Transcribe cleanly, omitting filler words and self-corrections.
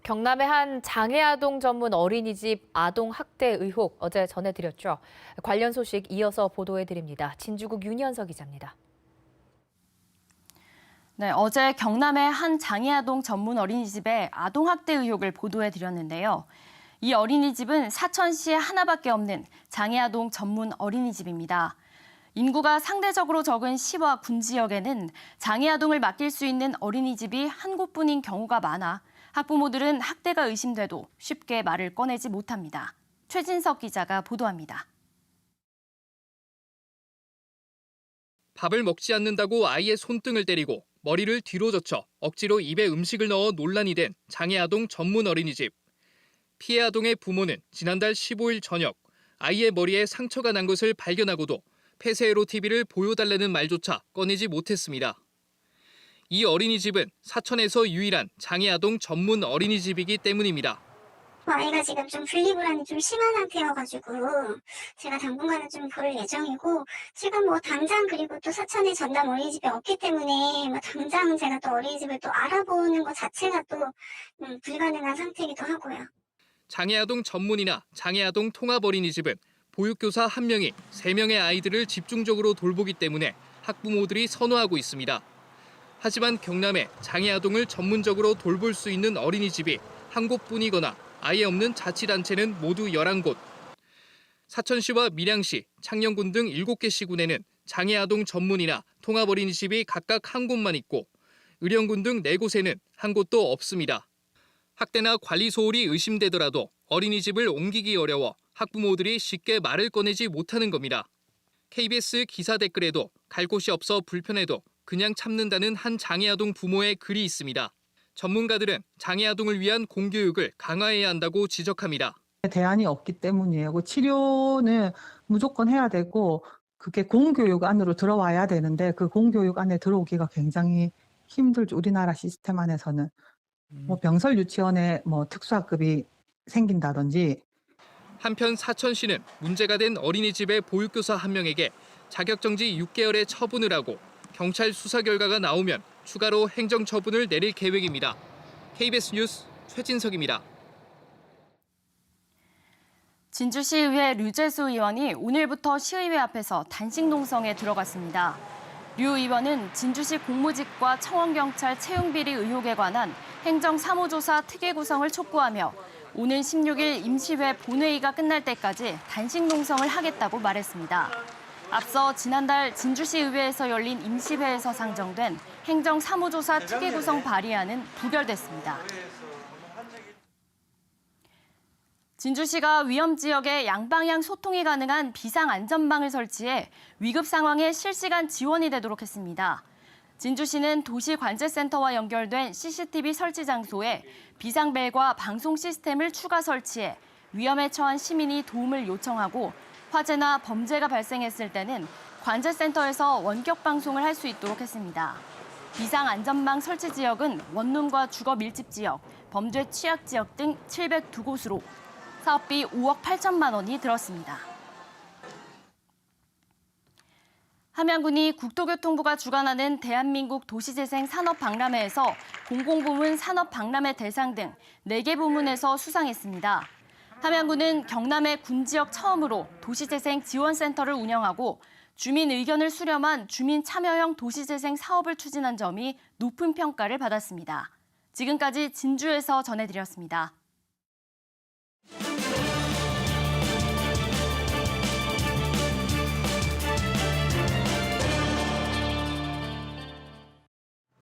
경남의 한 장애아동 전문 어린이집 아동 학대 의혹 어제 전해드렸죠. 관련 소식 이어서 보도해드립니다. 진주국 윤현석 기자입니다. 네, 어제 경남의 한 장애아동 전문 어린이집의 아동 학대 의혹을 보도해드렸는데요. 이 어린이집은 사천시에 하나밖에 없는 장애아동 전문 어린이집입니다. 인구가 상대적으로 적은 시와 군 지역에는 장애아동을 맡길 수 있는 어린이집이 한 곳뿐인 경우가 많아 학부모들은 학대가 의심돼도 쉽게 말을 꺼내지 못합니다. 최진석 기자가 보도합니다. 밥을 먹지 않는다고 아이의 손등을 때리고 머리를 뒤로 젖혀 억지로 입에 음식을 넣어 논란이 된 장애아동 전문 어린이집. 피해 아동의 부모는 지난달 15일 저녁 아이의 머리에 상처가 난 것을 발견하고도 폐쇄회로 TV를 보여달라는 말조차 꺼내지 못했습니다. 이 어린이집은 사천에서 유일한 장애아동 전문 어린이집이기 때문입니다. 아이가 지금 좀 분리불안이 좀 심한 상태여가지고 제가 당분간은 좀 볼 예정이고, 지금 뭐 당장 그리고 또 사천에 전담 어린이집이 없기 때문에 뭐 당장 제가 또 어린이집을 또 알아보는 것 자체가 또 불가능한 상태이기도 하고요. 장애아동 전문이나 장애아동 통합 어린이집은 보육교사 1명이 3명의 아이들을 집중적으로 돌보기 때문에 학부모들이 선호하고 있습니다. 하지만 경남에 장애아동을 전문적으로 돌볼 수 있는 어린이집이 한 곳뿐이거나 아예 없는 자치단체는 모두 11곳. 사천시와 밀양시, 창녕군 등 7개 시군에는 장애아동 전문이나 통합 어린이집이 각각 한 곳만 있고 의령군 등 4곳에는 한 곳도 없습니다. 학대나 관리 소홀이 의심되더라도 어린이집을 옮기기 어려워 학부모들이 쉽게 말을 꺼내지 못하는 겁니다. KBS 기사 댓글에도 갈 곳이 없어 불편해도 그냥 참는다는 한 장애아동 부모의 글이 있습니다. 전문가들은 장애아동을 위한 공교육을 강화해야 한다고 지적합니다. 대안이 없기 때문이에요. 그 치료는 무조건 해야 되고 그게 공교육 안으로 들어와야 되는데 그 공교육 안에 들어오기가 굉장히 힘들죠. 우리나라 시스템 안에서는. 뭐 병설 유치원에 뭐 특수학급이 생긴다든지. 한편 사천시는 문제가 된 어린이집의 보육교사 1명에게 자격정지 6개월의 처분을 하고 경찰 수사 결과가 나오면 추가로 행정처분을 내릴 계획입니다. KBS 뉴스 최진석입니다. 진주시의회 류재수 의원이 오늘부터 시의회 앞에서 단식 농성에 들어갔습니다. 류 의원은 진주시 공무집과 청원경찰 채용비리 의혹에 관한 행정사무조사 특위 구성을 촉구하며 오는 16일 임시회 본회의가 끝날 때까지 단식 농성을 하겠다고 말했습니다. 앞서 지난달 진주시의회에서 열린 임시회에서 상정된 행정사무조사 특위 구성 발의안은 부결됐습니다. 진주시가 위험 지역에 양방향 소통이 가능한 비상안전망을 설치해 위급 상황에 실시간 지원이 되도록 했습니다. 진주시는 도시관제센터와 연결된 CCTV 설치 장소에 비상벨과 방송 시스템을 추가 설치해 위험에 처한 시민이 도움을 요청하고 화재나 범죄가 발생했을 때는 관제센터에서 원격 방송을 할 수 있도록 했습니다. 비상안전망 설치 지역은 원룸과 주거 밀집 지역, 범죄 취약 지역 등 702곳으로 사업비 5억 8천만 원이 들었습니다. 함양군이 국토교통부가 주관하는 대한민국 도시재생 산업박람회에서 공공부문 산업박람회 대상 등 4개 부문에서 수상했습니다. 함양군은 경남의 군 지역 처음으로 도시재생 지원센터를 운영하고 주민 의견을 수렴한 주민 참여형 도시재생 사업을 추진한 점이 높은 평가를 받았습니다. 지금까지 진주에서 전해드렸습니다.